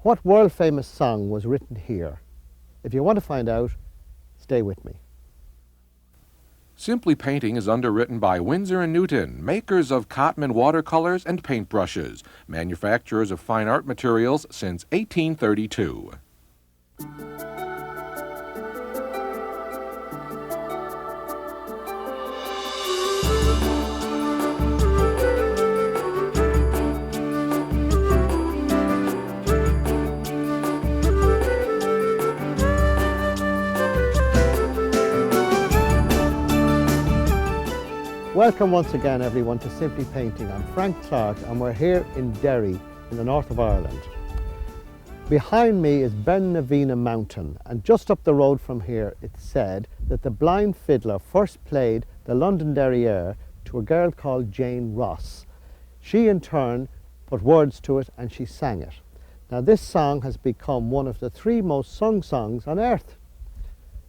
What world-famous song was written here? If you want to find out, stay with me. Simply Painting is underwritten by Winsor & Newton, makers of Cotman watercolors and paintbrushes, manufacturers of fine art materials since 1832. Welcome once again everyone to Simply Painting. I'm Frank Clarke and we're here in Derry in the north of Ireland. Behind me is Bennevina mountain, and just up the road from here it's said that the blind fiddler first played the London Derry Air to a girl called Jane Ross. She in turn put words to it and she sang it. Now this song has become one of the three most sung songs on earth.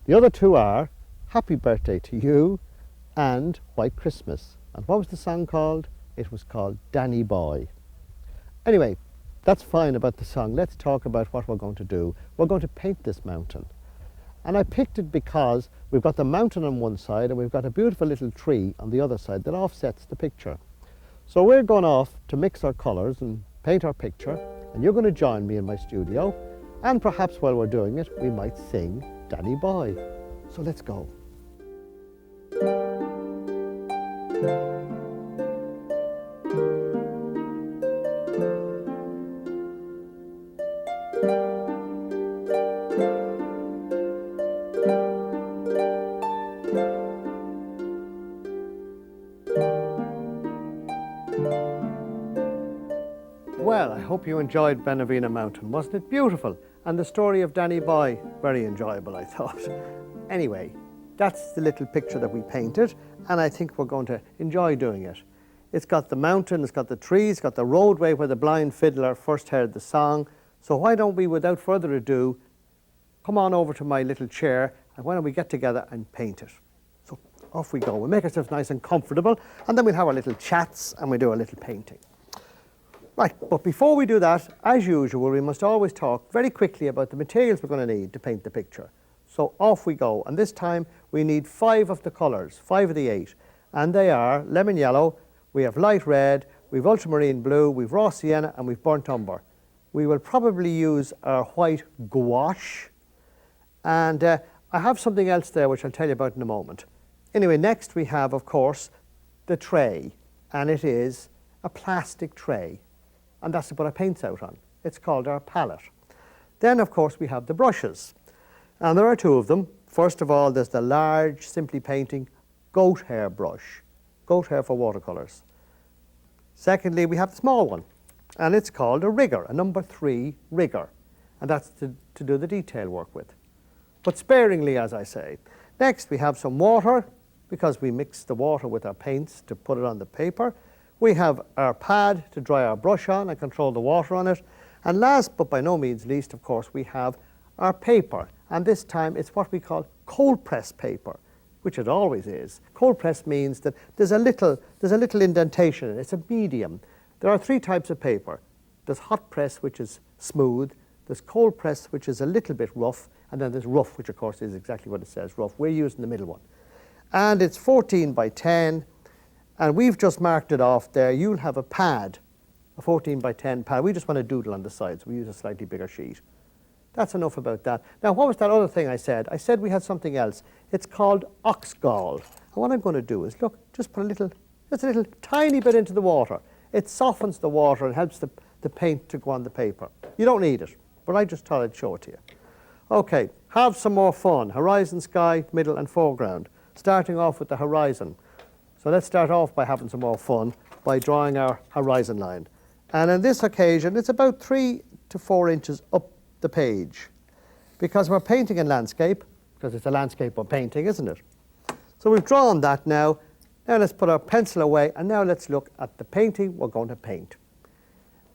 The other two are Happy Birthday to You and White Christmas. And what was the song called? It was called Danny Boy. Anyway, that's fine about the song. Let's talk about what we're going to do. We're going to paint this mountain. And I picked it because we've got the mountain on one side and we've got a beautiful little tree on the other side that offsets the picture. So we're going off to mix our colours and paint our picture, and you're going to join me in my studio, and perhaps while we're doing it we might sing Danny Boy. So let's go. Well, I hope you enjoyed Bennevina Mountain. Wasn't it beautiful? And the story of Danny Boy, very enjoyable, I thought. Anyway, that's the little picture that we painted, and I think we're going to enjoy doing it. It's got the mountain, it's got the trees, it's got the roadway where the blind fiddler first heard the song. So why don't we, without further ado, come on over to my little chair, and why don't we get together and paint it? So off we go. We'll make ourselves nice and comfortable, and then we'll have our little chats and we'll do a little painting. Right, but before we do that, as usual, we must always talk very quickly about the materials we're going to need to paint the picture. So off we go, and this time we need 5 of the colours, 5 of the 8, and they are lemon yellow, we have light red, we've ultramarine blue, we've raw sienna, and we've burnt umber. We will probably use our white gouache, and I have something else there which I'll tell you about in a moment. Anyway, next we have, of course, the tray, and it is a plastic tray, and that's to put our paints out on. It's called our palette. Then, of course, we have the brushes, and there are 2 of them. First of all, there's the large Simply Painting goat hair brush, goat hair for watercolours. Secondly, we have the small one, and it's called a rigger, a number 3 rigger, and that's to do the detail work with, but sparingly, as I say. Next, we have some water, because we mix the water with our paints to put it on the paper. We have our pad to dry our brush on and control the water on it. And last, but by no means least, of course, we have our paper. And this time it's what we call cold press paper, which it always is. Cold press means that there's a little indentation in it. It's a medium. There are 3 types of paper. There's hot press, which is smooth. There's cold press, which is a little bit rough. And then there's rough, which of course is exactly what it says, rough. We're using the middle one. And it's 14 by 10. And we've just marked it off there. You'll have a pad, a 14 by 10 pad. We just want to doodle on the sides. We use a slightly bigger sheet. That's enough about that. Now, what was that other thing I said? I said we had something else. It's called oxgall. And what I'm going to do is, look, just put just a little tiny bit into the water. It softens the water and helps the paint to go on the paper. You don't need it, but I just thought I'd show it to you. Okay, have some more fun. Horizon, sky, middle and foreground. Starting off with the horizon. So let's start off by having some more fun by drawing our horizon line. And on this occasion, it's about 3 to 4 inches up the page, because we're painting in landscape, because it's a landscape we're painting, isn't it? So we've drawn that now. Now let's put our pencil away, and now let's look at the painting we're going to paint.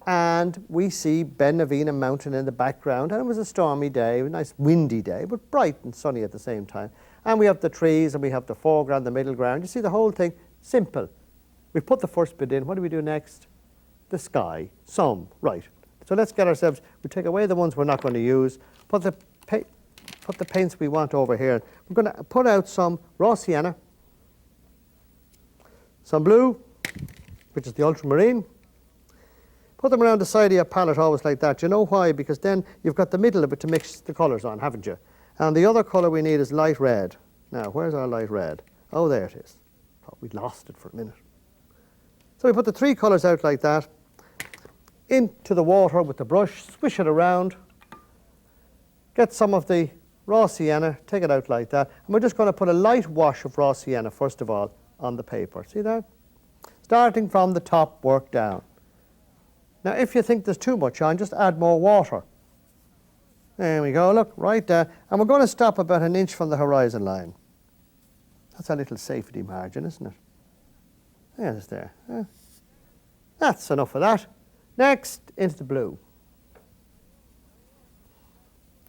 And we see Bennevina Mountain in the background, and it was a stormy day, a nice windy day, but bright and sunny at the same time. And we have the trees, and we have the foreground, the middle ground. You see the whole thing, simple. We've put the first bit in. What do we do next? The sky, some, right. So let's get ourselves, we take away the ones we're not going to use, put the paints we want over here. We're going to put out some raw sienna, some blue, which is the ultramarine. Put them around the side of your palette always like that. You know why? Because then you've got the middle of it to mix the colours on, haven't you? And the other colour we need is light red. Now, where's our light red? Oh, there it is. Thought we'd lost it for a minute. So we put the three colours out like that, into the water with the brush, swish it around, get some of the raw sienna, take it out like that, and we're just going to put a light wash of raw sienna, first of all, on the paper. See that? Starting from the top, work down. Now, if you think there's too much on, just add more water. There we go, look, right there. And we're going to stop about an inch from the horizon line. That's a little safety margin, isn't it? There's there. That's enough of that. Next, into the blue.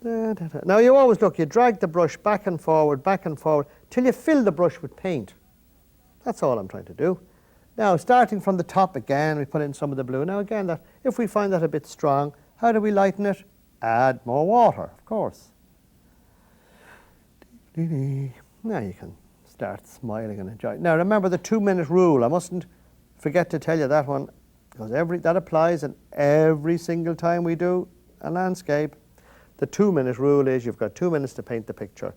Now, you always look, you drag the brush back and forward, till you fill the brush with paint. That's all I'm trying to do. Now, starting from the top again, we put in some of the blue. Now, again, that if we find that a bit strong, how do we lighten it? Add more water, of course. Now you can start smiling and enjoying. Now, remember the 2-minute rule. I mustn't forget to tell you that one, because that applies, and every single time we do a landscape, the 2-minute rule is you've got 2 minutes to paint the picture,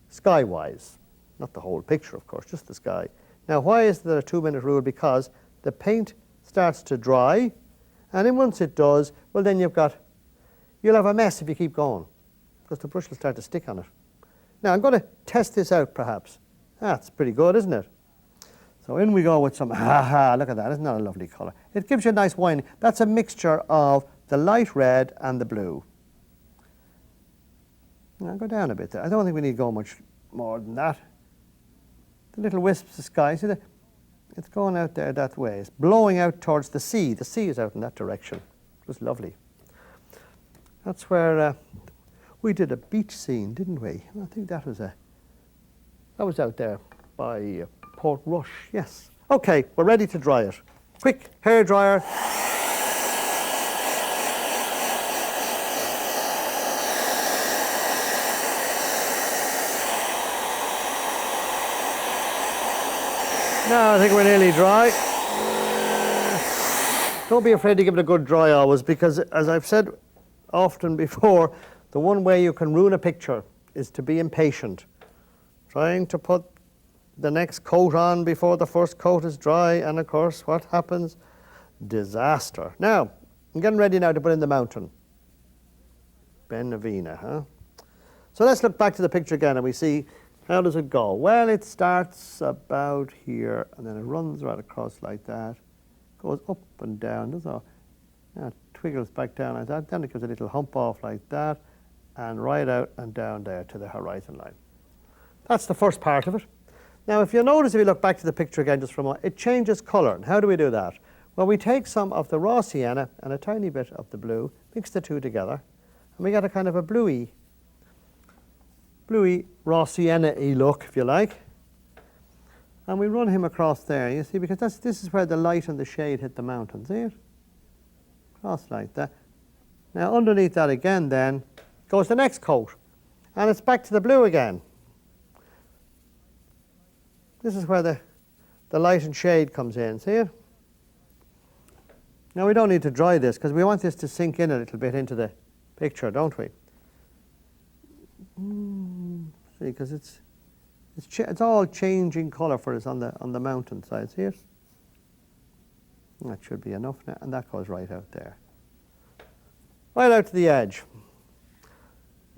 sky-wise. Not the whole picture, of course, just the sky. Now, why is there a 2-minute rule? Because the paint starts to dry, and then once it does, well, then you'll have a mess if you keep going, because the brush will start to stick on it. Now, I'm going to test this out, perhaps. That's pretty good, isn't it? So in we go with some, look at that, isn't that a lovely colour? It gives you a nice wine. That's a mixture of the light red and the blue. Now, go down a bit there. I don't think we need to go much more than that. The little wisps of sky, see that? It's going out there that way. It's blowing out towards the sea. The sea is out in that direction. It was lovely. That's where we did a beach scene, didn't we? I think that was out there by Port Rush, yes. Okay, we're ready to dry it. Quick hair dryer. Now I think we're nearly dry. Don't be afraid to give it a good dry always, because as I've said often before, the one way you can ruin a picture is to be impatient. Trying to put the next coat on before the first coat is dry, and of course what happens? Disaster. Now, I'm getting ready now to put in the mountain. Bennevina, huh? So let's look back to the picture again and we see, how does it go? Well, it starts about here and then it runs right across like that, goes up and down, does all. It twiggles back down like that, then it gives a little hump off like that, and right out and down there to the horizon line. That's the first part of it. Now, if you notice, if you look back to the picture again just for a moment, it changes colour. And how do we do that? Well, we take some of the raw sienna and a tiny bit of the blue, mix the two together, and we get a kind of a bluey raw sienna-y look, if you like. And we run him across there, you see, because this is where the light and the shade hit the mountain, see it? Across like that. Now, underneath that again then goes the next coat, and it's back to the blue again. This is where the light and shade comes in, see it? Now, we don't need to dry this because we want this to sink in a little bit into the picture, don't we? See, because it's all changing colour for us on the mountain side, see it? That should be enough now, and that goes right out there. Right out to the edge.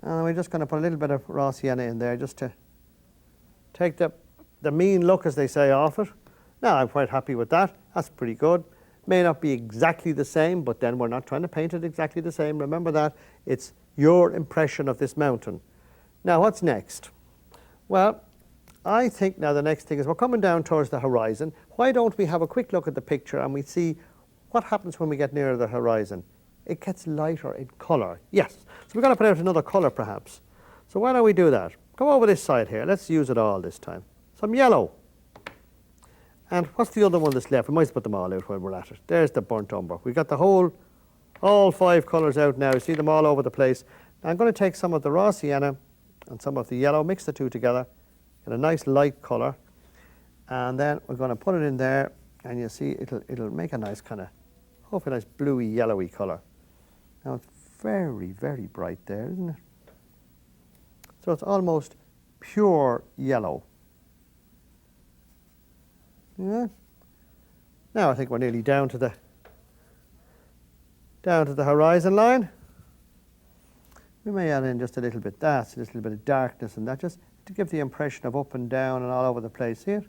And we're just going to put a little bit of raw sienna in there just to take the mean look, as they say, off it. Now, I'm quite happy with that. That's pretty good. May not be exactly the same, but then we're not trying to paint it exactly the same. Remember that. It's your impression of this mountain. Now, what's next? Well, I think now the next thing is we're coming down towards the horizon. Why don't we have a quick look at the picture and we see what happens when we get nearer the horizon? It gets lighter in colour. Yes. So we're going to put out another colour, perhaps. So why don't we do that? Come over this side here. Let's use it all this time. Some yellow. And what's the other one that's left? We might put them all out while we're at it. There's the burnt umber. We've got the whole all 5 colours out now. You see them all over the place. Now I'm going to take some of the raw sienna and some of the yellow, mix the two together, get a nice light colour, and then we're going to put it in there, and you see it'll make a nice kind of, hopefully a nice bluey, yellowy colour. Now it's very, very bright there, isn't it? So it's almost pure yellow. Yeah. Now I think we're nearly down to the horizon line. We may add in just a little bit that, a little bit of darkness and that, just to give the impression of up and down and all over the place. See it?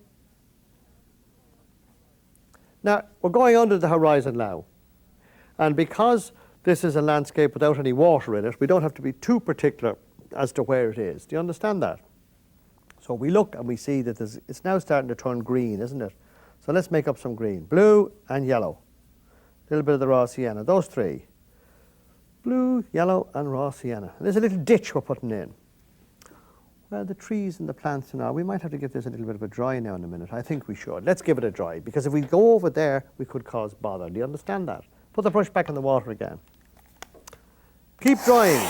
Now, we're going under the horizon now. And because this is a landscape without any water in it, we don't have to be too particular as to where it is. Do you understand that? So we look and we see that it's now starting to turn green, isn't it? So let's make up some green. Blue and yellow. A little bit of the raw sienna. Those 3. Blue, yellow and raw sienna. And there's a little ditch we're putting in. Well, the trees and the plants and all, we might have to give this a little bit of a dry now in a minute. I think we should. Let's give it a dry, because if we go over there, we could cause bother. Do you understand that? Put the brush back in the water again. Keep drying.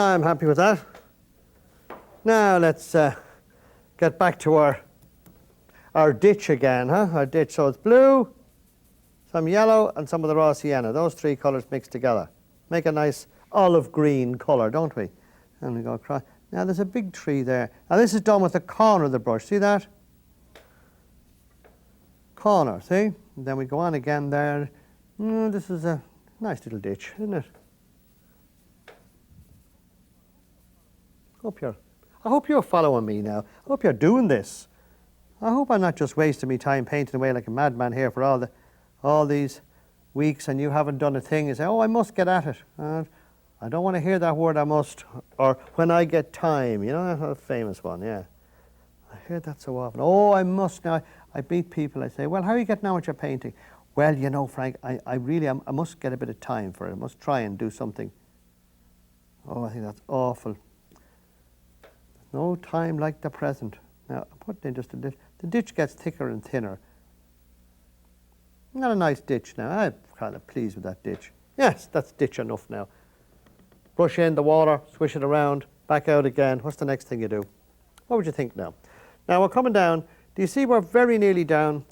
I'm happy with that. Now let's get back to our ditch again, huh? Our ditch. So it's blue, some yellow, and some of the raw sienna. Those 3 colours mixed together. Make a nice olive green colour, don't we? And we go across. Now there's a big tree there. Now this is done with the corner of the brush. See that? Corner, see? And then we go on again there. This is a nice little ditch, isn't it? I hope you're following me now. I hope you're doing this. I hope I'm not just wasting me time painting away like a madman here for all these weeks and you haven't done a thing. You say, oh, I must get at it. I don't want to hear that word, I must, or when I get time. You know, that's a famous one, yeah. I hear that so often. Oh, I must now. I meet people, I say, well, how are you getting on with your painting? Well, you know, Frank, I really I must get a bit of time for it. I must try and do something. Oh, I think that's awful. No time like the present. Now, I'm putting in just a little. The ditch gets thicker and thinner. Not a nice ditch now. I'm kind of pleased with that ditch. Yes, that's ditch enough now. Brush in the water, swish it around, back out again. What's the next thing you do? What would you think now? Now, we're coming down. Do you see we're very nearly down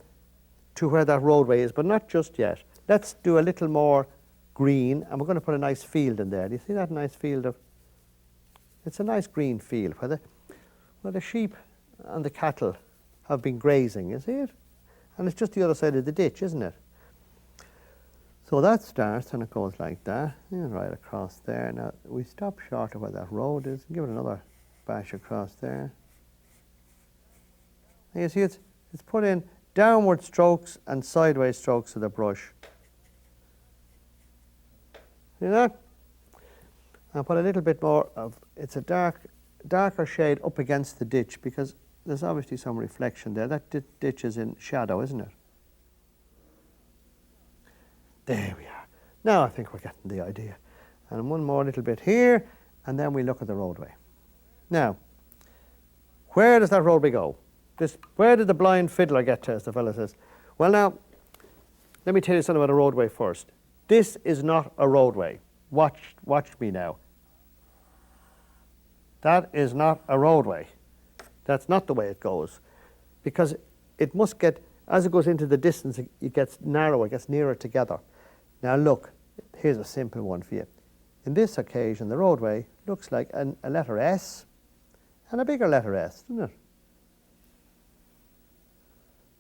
to where that roadway is, but not just yet. Let's do a little more green, and we're going to put a nice field in there. Do you see that nice field of... It's a nice green field where the sheep and the cattle have been grazing, you see it? And it's just the other side of the ditch, isn't it? So that starts and it goes like that, right across there. Now we stop short of where that road is, give it another bash across there. And you see it's put in downward strokes and sideways strokes of the brush. See that? I'll put a little bit more of, it's a darker shade up against the ditch because there's obviously some reflection there. That ditch is in shadow, isn't it? There we are. Now I think we're getting the idea. And one more little bit here, and then we look at the roadway. Now, where does that roadway go? Where did the blind fiddler get to, as the fellow says? Well now, let me tell you something about a roadway first. This is not a roadway. Watch me now. That is not a roadway. That's not the way it goes. Because it must get, as it goes into the distance, it gets narrower, it gets nearer together. Now look, here's a simple one for you. In this occasion, the roadway looks like a letter S and a bigger letter S, doesn't it?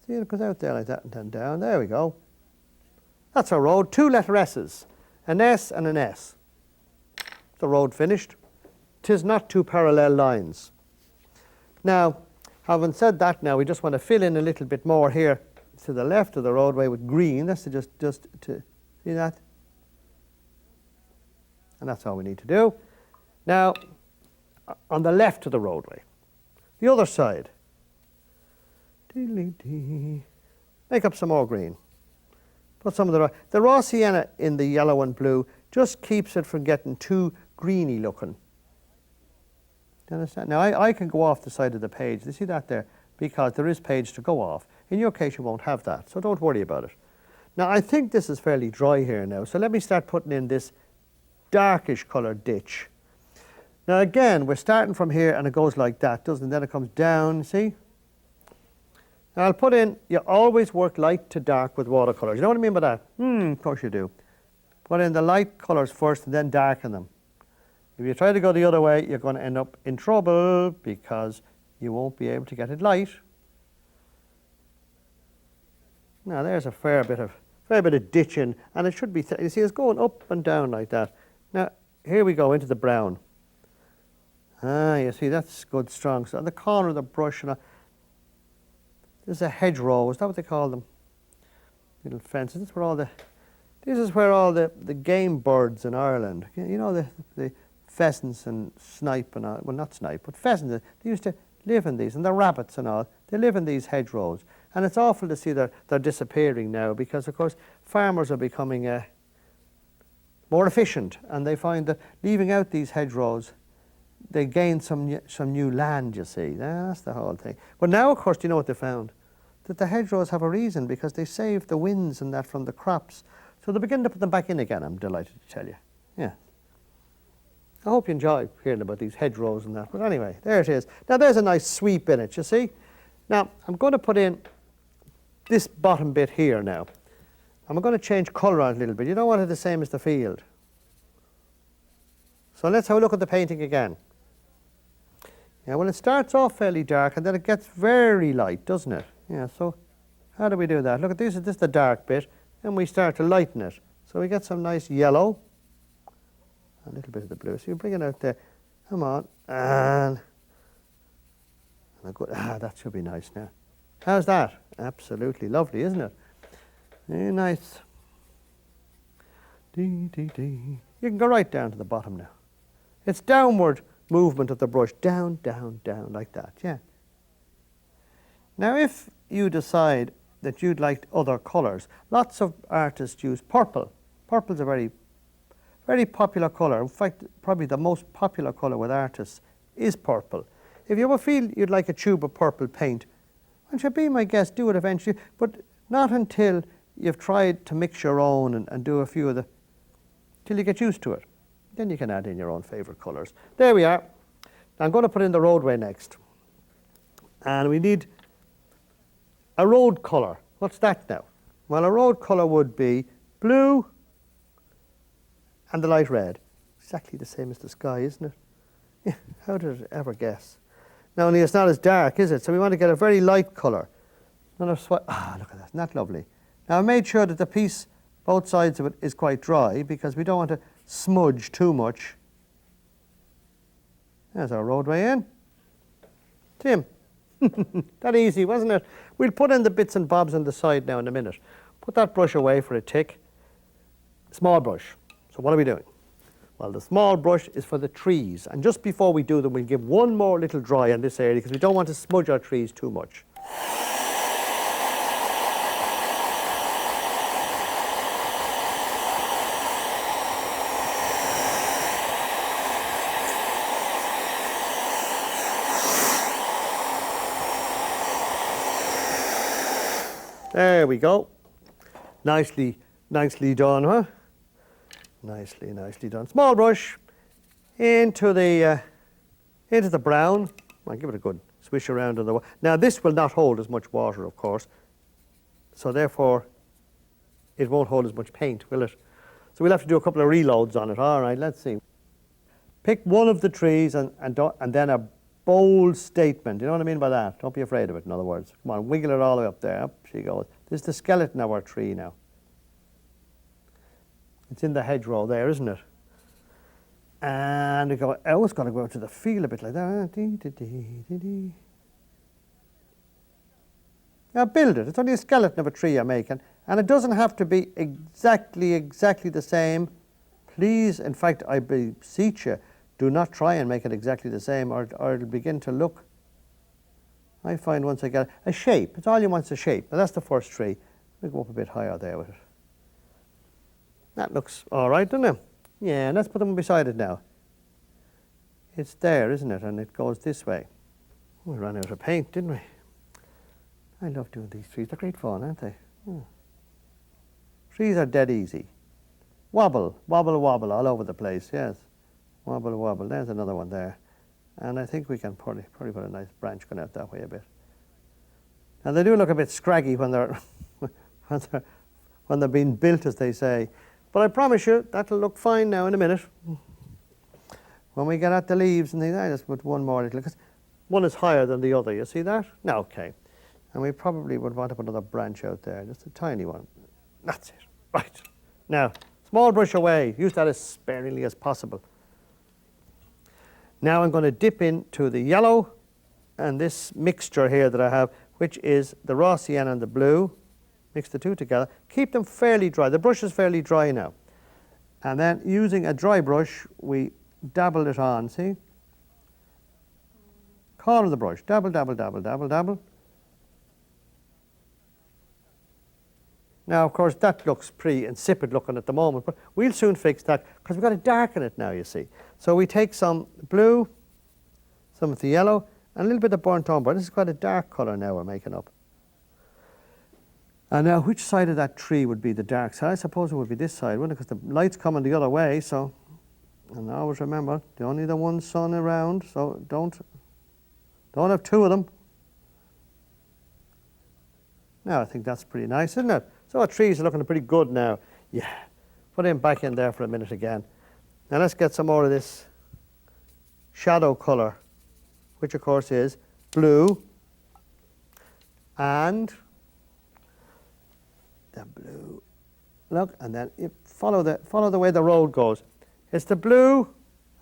See, it goes out there like that and then down. There we go. That's our road, 2 letter S's, an S and an S. The road finished. 'Tis not 2 parallel lines. Now, having said that now, we just want to fill in a little bit more here to the left of the roadway with green. That's just to see that? And that's all we need to do. Now, on the left of the roadway, the other side, make up some more green. Put some of the raw sienna in the yellow and blue just keeps it from getting too greeny looking. Do you understand? Now I can go off the side of the page. You see that there? Because there is page to go off. In your case you won't have that, so don't worry about it. Now I think this is fairly dry here now, so let me start putting in this darkish coloured ditch. Now again, we're starting from here and it goes like that, doesn't it? Then it comes down, see? Now I'll put in, you always work light to dark with watercolours. You know what I mean by that? Of course you do. Put in the light colours first and then darken them. If you try to go the other way, you're going to end up in trouble because you won't be able to get it light. Now there's a fair bit of ditching, and it should be, you see it's going up and down like that. Now here we go into the brown. You see that's good strong. So on the corner of the brush, there's a hedgerow, is that what they call them? Little fences. This is where all the game birds in Ireland, you know, the pheasants and snipe and all, well not snipe, but pheasants, they used to live in these, and the rabbits and all, they live in these hedgerows. And it's awful to see they're disappearing now because, of course, farmers are becoming more efficient, and they find that leaving out these hedgerows, they gain some new land, you see. That's the whole thing. But now, of course, do you know what they found? That the hedgerows have a reason, because they save the winds and that from the crops. So they begin to put them back in again, I'm delighted to tell you. Yeah. I hope you enjoy hearing about these hedgerows and that. But anyway, there it is. Now there's a nice sweep in it, you see. Now I'm going to put in this bottom bit here now. I'm going to change colour on it a little bit. You don't want it the same as the field. So let's have a look at the painting again. Yeah, well, it starts off fairly dark and then it gets very light, doesn't it? Yeah, so how do we do that? Look at this, this is the dark bit, and we start to lighten it. So we get some nice yellow, a little bit of the blue. So you bring it out there, come on, and good. That should be nice now. How's that? Absolutely lovely, isn't it? Very nice. Dee, dee, dee. You can go right down to the bottom now. It's downward movement of the brush, down, down, down, like that, yeah. Now if you decide that you'd like other colours, lots of artists use purple. Purple's a very, very popular colour. In fact, probably the most popular colour with artists is purple. If you ever feel you'd like a tube of purple paint, well, should be my guest, do it eventually, but not until you've tried to mix your own and do a few of till you get used to it. Then you can add in your own favourite colours. There we are. I'm going to put in the roadway next. And we need a road colour. What's that now? Well, a road colour would be blue and the light red. Exactly the same as the sky, isn't it? Yeah, how did it ever guess? Now, only it's not as dark, is it? So we want to get a very light colour. Look at that, isn't that lovely? Now, I made sure that the piece, both sides of it, is quite dry because we don't want to smudge too much. There's our roadway in. Tim, that easy, wasn't it? We'll put in the bits and bobs on the side now in a minute. Put that brush away for a tick. Small brush. So what are we doing? Well, the small brush is for the trees. And just before we do them, we'll give one more little dry on this area because we don't want to smudge our trees too much. There we go. Nicely done, huh? Nicely done. Small brush into the brown. I'll give it a good swish around on the. Now this will not hold as much water, of course, so therefore it won't hold as much paint, will it? So we'll have to do a couple of reloads on it. All right, let's see. Pick one of the trees and then a bold statement. You know what I mean by that? Don't be afraid of it, in other words. Come on, wiggle it all the way up there. Up she goes. This is the skeleton of our tree now. It's in the hedgerow there, isn't it? And we go, oh, it's got to go out to the field a bit like that. Now build it. It's only a skeleton of a tree I'm making. And it doesn't have to be exactly the same. Please, in fact, I beseech you, do not try and make it exactly the same or it'll begin to look. I find once I get a shape, it's all you want is a shape. Now that's the first tree. Let me go up a bit higher there with it. That looks all right, doesn't it? Yeah, and let's put them beside it now. It's there, isn't it? And it goes this way. We ran out of paint, didn't we? I love doing these trees. They're great fun, aren't they? Hmm. Trees are dead easy. Wobble, wobble, wobble all over the place, yes. Wobble, wobble. There's another one there. And I think we can probably put a nice branch going out that way a bit. And they do look a bit scraggy when they're when they're being built, as they say. But I promise you, that'll look fine now in a minute. When we get at the leaves and things, I just put one more little, because one is higher than the other. You see that? No, okay. And we probably would want to put another branch out there, just a tiny one. That's it. Right. Now, small brush away. Use that as sparingly as possible. Now I'm going to dip into the yellow and this mixture here that I have, which is the raw sienna and the blue. Mix the two together. Keep them fairly dry. The brush is fairly dry now. And then using a dry brush, we dabble it on, see? Corner of the brush. Dabble, dabble, dabble, dabble, dabble. Now, of course, that looks pretty insipid looking at the moment, but we'll soon fix that because we've got to darken it now, you see. So we take some blue, some of the yellow, and a little bit of burnt umber. This is quite a dark colour now we're making up. And now, which side of that tree would be the dark side? I suppose it would be this side, wouldn't it? Because the light's coming the other way, so... And always remember, there's only the one sun around, so don't have two of them. Now, I think that's pretty nice, isn't it? So our trees are looking pretty good now. Yeah. Put him back in there for a minute again. Now let's get some more of this shadow colour, which of course is blue and the blue. Look, and then you follow the way the road goes. It's the blue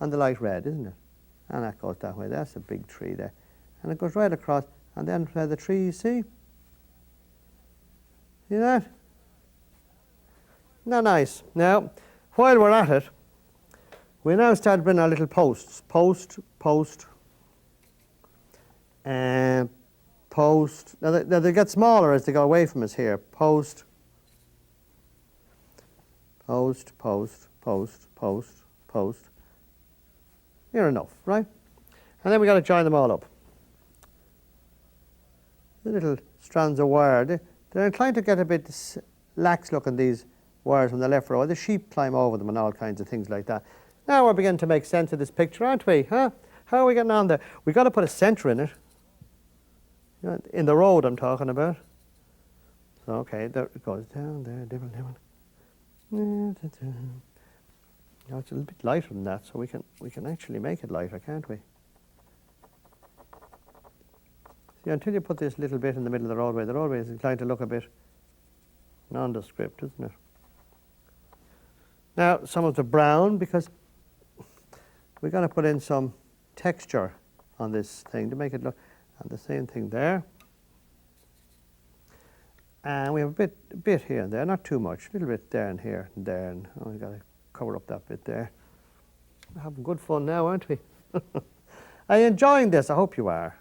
and the light red, isn't it? And that goes that way. That's a big tree there. And it goes right across, and then where the tree, you see? See that? Now nice. Now, while we're at it, we now start bringing our little posts. Post, post, and post. Now they get smaller as they go away from us here. Post, post, post, post, post, post. Near enough, right? And then we got to join them all up. The little strands of wire. They're inclined to get a bit lax looking, these wires from the left row. The sheep climb over them and all kinds of things like that. Now we're beginning to make sense of this picture, aren't we? Huh? How are we getting on there? We've got to put a centre in it. You know, in the road I'm talking about. So, okay, there it goes down there, different. Now it's a little bit lighter than that, so we can actually make it lighter, can't we? See, until you put this little bit in the middle of the roadway is inclined to look a bit nondescript, isn't it? Now, some of the brown, because we're going to put in some texture on this thing to make it look, and the same thing there. And we have a bit here and there, not too much, a little bit there and here and there, and we've got to cover up that bit there. We're having good fun now, aren't we? Are you enjoying this? I hope you are.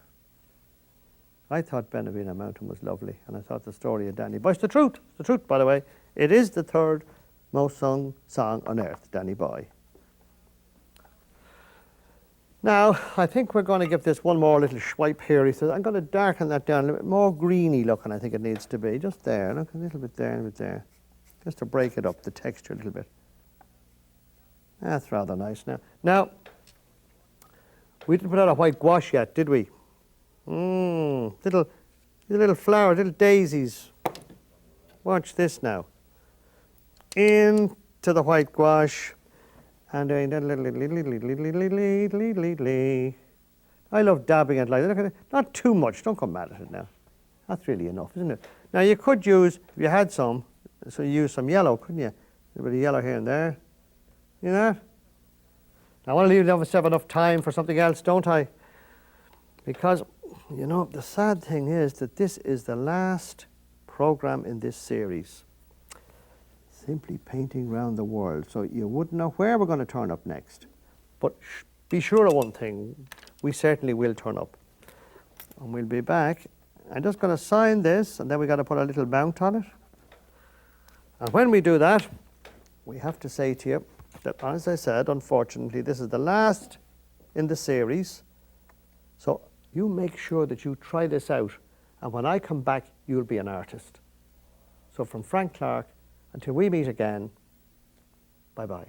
I thought Bennevina Mountain was lovely, and I thought the story of Danny Boy. It's the truth, by the way. It is the third most sung song on earth, Danny Boy. Now, I think we're going to give this one more little swipe here. He says, I'm going to darken that down a little bit more greeny looking, I think it needs to be. Just there, look, a little bit there, a little bit there. Just to break it up, the texture a little bit. That's rather nice now. Now, we didn't put out a white gouache yet, did we? Little flowers, little daisies. Watch this now. Into the white gouache. And doing that I love dabbing it like that. Look at it. Not too much. Don't come mad at it now. That's really enough, isn't it? Now you could use, if you had some, so you use some yellow, couldn't you? A little bit of yellow here and there. You know? I want to leave myself enough time for something else, don't I? Because, you know, the sad thing is that this is the last program in this series. Simply painting round the world. So you wouldn't know where we're going to turn up next. But be sure of one thing, we certainly will turn up. And we'll be back. I'm just going to sign this, and then we've got to put a little mount on it. And when we do that, we have to say to you, that, as I said, unfortunately, this is the last in the series. So you make sure that you try this out, and when I come back, you'll be an artist. So from Frank Clarke, until we meet again, bye-bye.